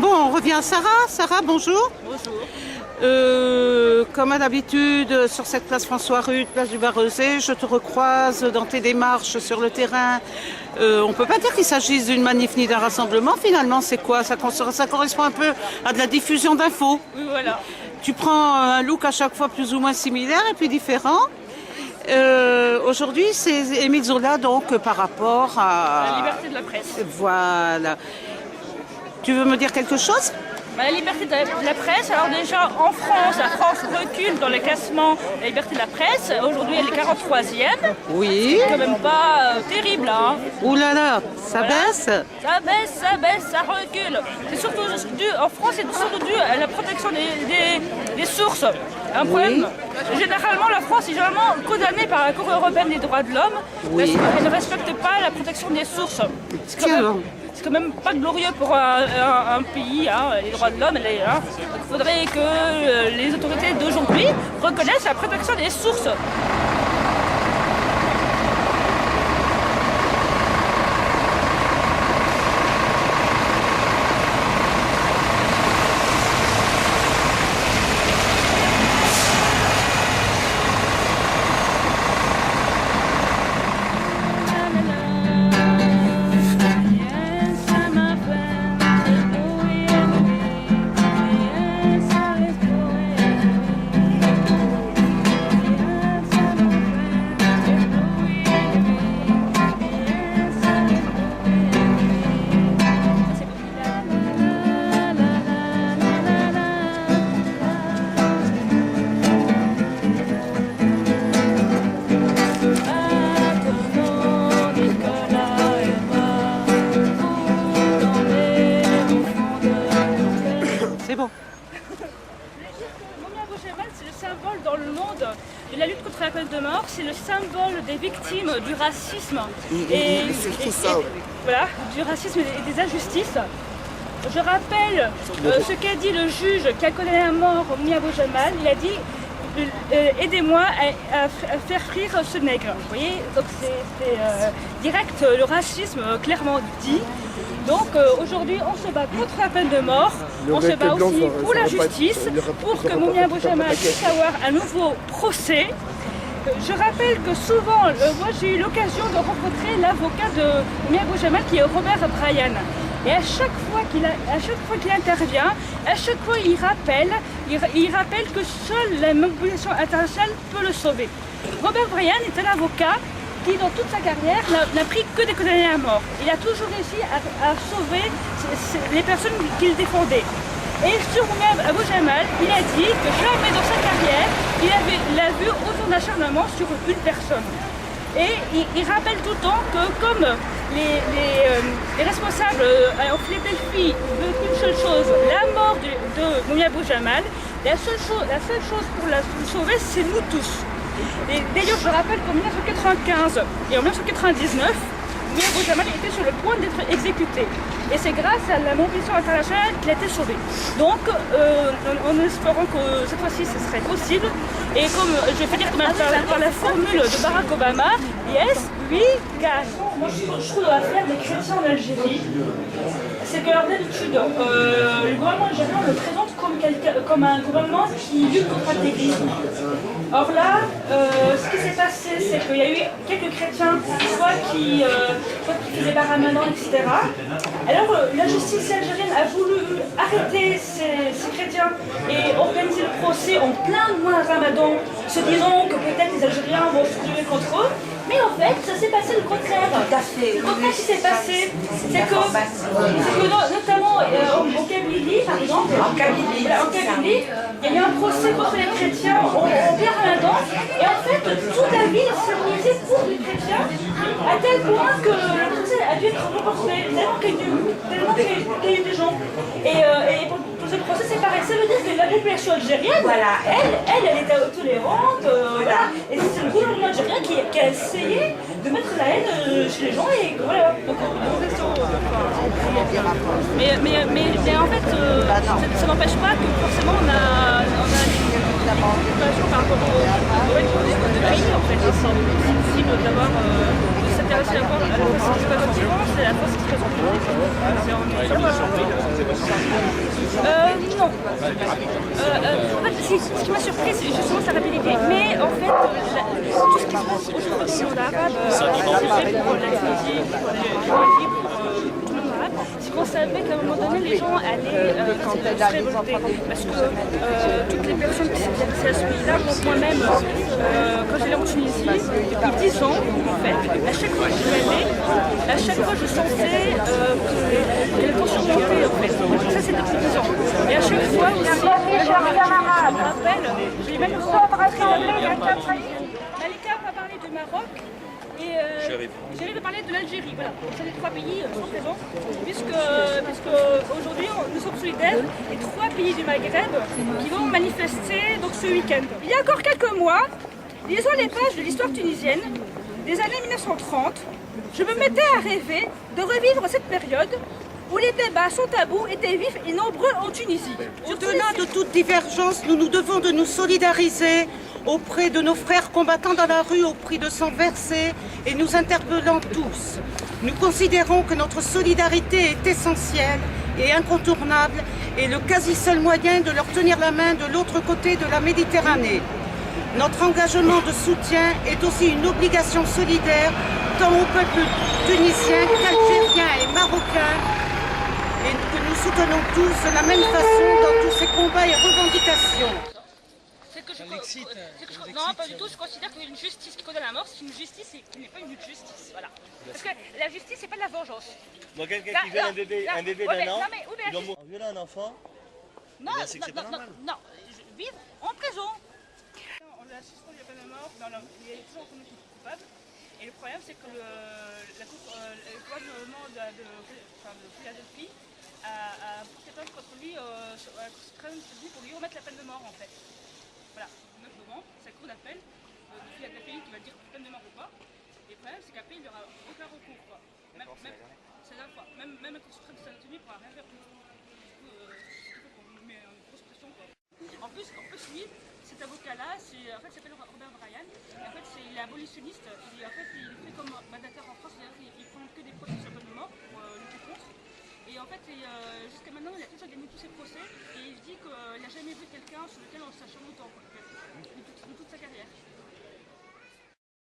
Bon, on revient à Sarah. Sarah, bonjour. Bonjour. Comme à d'habitude, sur cette place François-Rude, place du Barrezé, je te recroise dans tes démarches sur le terrain. On ne peut pas dire qu'il s'agisse d'une manif ni d'un rassemblement. Finalement, c'est quoi? Ça correspond un peu à de la diffusion d'infos. Oui, voilà. Tu prends un look à chaque fois plus ou moins similaire et puis différent. Aujourd'hui, c'est Émile Zola, donc par rapport à... La liberté de la presse. Voilà. Tu veux me dire quelque chose? La liberté de la presse, alors déjà en France, la France recule dans le classement de la liberté de la presse. Aujourd'hui, elle est 43e. Oui. C'est quand même pas terrible, hein. Ouh là là, ça baisse? Ça baisse, ça recule. C'est surtout dû, en France, c'est surtout dû à la protection des sources. Un problème. Généralement, la France est généralement condamnée par la Cour européenne des droits de l'homme parce qu'elle ne respecte pas la protection des sources. C'est quand même pas glorieux pour un pays, hein, les droits de l'homme. Il faudrait que les autorités d'aujourd'hui reconnaissent la protection des sources. C'est bon. Moumia Abou-Jamal, c'est le symbole dans le monde de la lutte contre la peine de mort, c'est le symbole des victimes du racisme voilà, du racisme et des injustices. Je rappelle ce qu'a dit le juge qui a condamné à mort Moumia Abou-Jamal. Il a dit aidez-moi à faire frire ce nègre. Vous voyez, donc c'est direct le racisme clairement dit. Donc aujourd'hui, on se bat contre la peine de mort, on se bat aussi pour la justice, pour que Moumia Abou-Jamal puisse avoir un nouveau procès. Je rappelle que souvent, moi j'ai eu l'occasion de rencontrer l'avocat de Moumia Abou-Jamal qui est Robert Bryan. Et à chaque fois qu'il intervient, à chaque fois il rappelle que seule la mobilisation internationale peut le sauver. Robert Bryan est un avocat qui, dans toute sa carrière, n'a pris que des condamnés à mort. Il a toujours réussi à sauver les personnes qu'il défendait. Et sur Moumia Abou-Jamal, il a dit que jamais dans sa carrière, il a vu autant d'acharnement sur une personne. Et il rappelle tout le temps que comme les responsables en Philadelphie veulent qu'une seule chose, la mort de Moumia Abou-Jamal, la seule chose pour la sauver, c'est nous tous. Et d'ailleurs, je rappelle qu'en 1995 et en 1999, Moumia Abou-Jamal était sur le point d'être exécuté. Et c'est grâce à la mobilisation internationale qu'il a été sauvé. Donc, en espérant que cette fois-ci, ce serait possible. Et comme je vais dire par la formule de Barack Obama, yes, we can. Moi, je trouve l'affaire des chrétiens en Algérie, c'est que d'habitude, le gouvernement algérien le présente comme un gouvernement qui lutte contre l'intégrisme. Or là, ce qui s'est passé, c'est qu'il y a eu quelques chrétiens, soit qui faisaient pas ramadan, etc. Alors la justice algérienne a voulu arrêter ces chrétiens et organiser le procès en plein mois ramadan, se disant que peut-être les Algériens vont se lever contre eux. Mais en fait, ça s'est passé le contraire. Le contraire qui s'est passé, c'est que notamment en Kabylie, par exemple, en Kabylie, il y a eu un procès contre les chrétiens en plein ramadan. Et en fait, toute la ville s'est organisée pour les chrétiens, à tel point que le procès a dû être reporté, tellement qu'il y a eu des gens. Et pour ce procès, c'est pareil. Ça veut dire que la population algérienne, voilà, elle était tolérante. Voilà. Et c'est le gouvernement algérien qui a essayé de mettre la haine chez les gens. Et voilà. Donc, mais en fait, ça n'empêche pas que forcément on a une préoccupation par rapport au pays. En fait, c'est difficile d'avoir de s'intéresser c'est la force qui présente vivant, c'est la force qui présente vivant. Non. En fait, ce qui m'a surpris, c'est justement sa rapidité. Mais en fait, tout ce qui se passe aujourd'hui dans le monde arabe, pour la Tunisie, pour l'Algérie, pour tout le monde arabe, c'est qu'on savait qu'à un moment donné, les gens allaient se révolter. Parce que toutes les personnes qui s'étaient intéressées à ce pays-là, donc moi-même, quand j'allais en Tunisie, depuis 10 ans, en fait, à chaque fois que je allais, à chaque fois je sentais que les tensions montaient, en fait. Ça, c'est depuis 10 ans. Et à chaque fois, je me rappelle, j'ai même rencontré Malika m'a parlé du Maroc. Et j'arrive à parler de l'Algérie, voilà. C'est les 3 pays sont présents, puisque aujourd'hui nous sommes solidaires des 3 pays du Maghreb qui vont manifester donc, ce week-end. Il y a encore quelques mois, lisant les pages de l'histoire tunisienne des années 1930, je me mettais à rêver de revivre cette période où les débats sans tabou étaient vifs et nombreux en Tunisie. Au-delà de toute divergence, nous nous devons de nous solidariser auprès de nos frères combattants dans la rue au prix de sang versé et nous interpellant tous. Nous considérons que notre solidarité est essentielle et incontournable et le quasi seul moyen de leur tenir la main de l'autre côté de la Méditerranée. Notre engagement de soutien est aussi une obligation solidaire tant au peuple tunisien qu'algérien et marocain et que nous soutenons tous de la même façon dans tous ces combats et revendications. Non, pas du tout. Je considère qu'une justice qui condamne à la mort, c'est une justice et qui n'est pas une justice. Voilà. Parce que la justice, c'est pas de la vengeance. Donc quelqu'un qui viole un bébé d'un an, il doit violer un enfant. Non, non, vivre en prison. On l'a suspendu la peine de mort, il est toujours reconnu coupable. Et le problème, c'est que le gouvernement de Philadelphie a porté plainte contre lui à la Cour suprême pour lui remettre la peine de mort en fait. Voilà, le 9 novembre, c'est la cour d'appel de Philadelphie qui va dire peine de mort ou pas. Et le problème, c'est qu'après, il n'y aura aucun recours. Quoi. C'est la fois. Même la Cour suprême de États-Unis ne pourra rien faire. Du coup, on met une grosse pression. Quoi. En plus, lui, cet avocat-là, en fait, il s'appelle Robert Bryan. Et en fait, il est abolitionniste. Et en fait, il fait comme mandataire en France, c'est-à-dire qu'il prend que des procès sur la peine de mort pour lutter contre. Et en fait, jusqu'à maintenant, il a toujours gagné tous ses procès et il dit qu'il n'a jamais vu quelqu'un sur lequel on s'acharne autant, de toute sa carrière.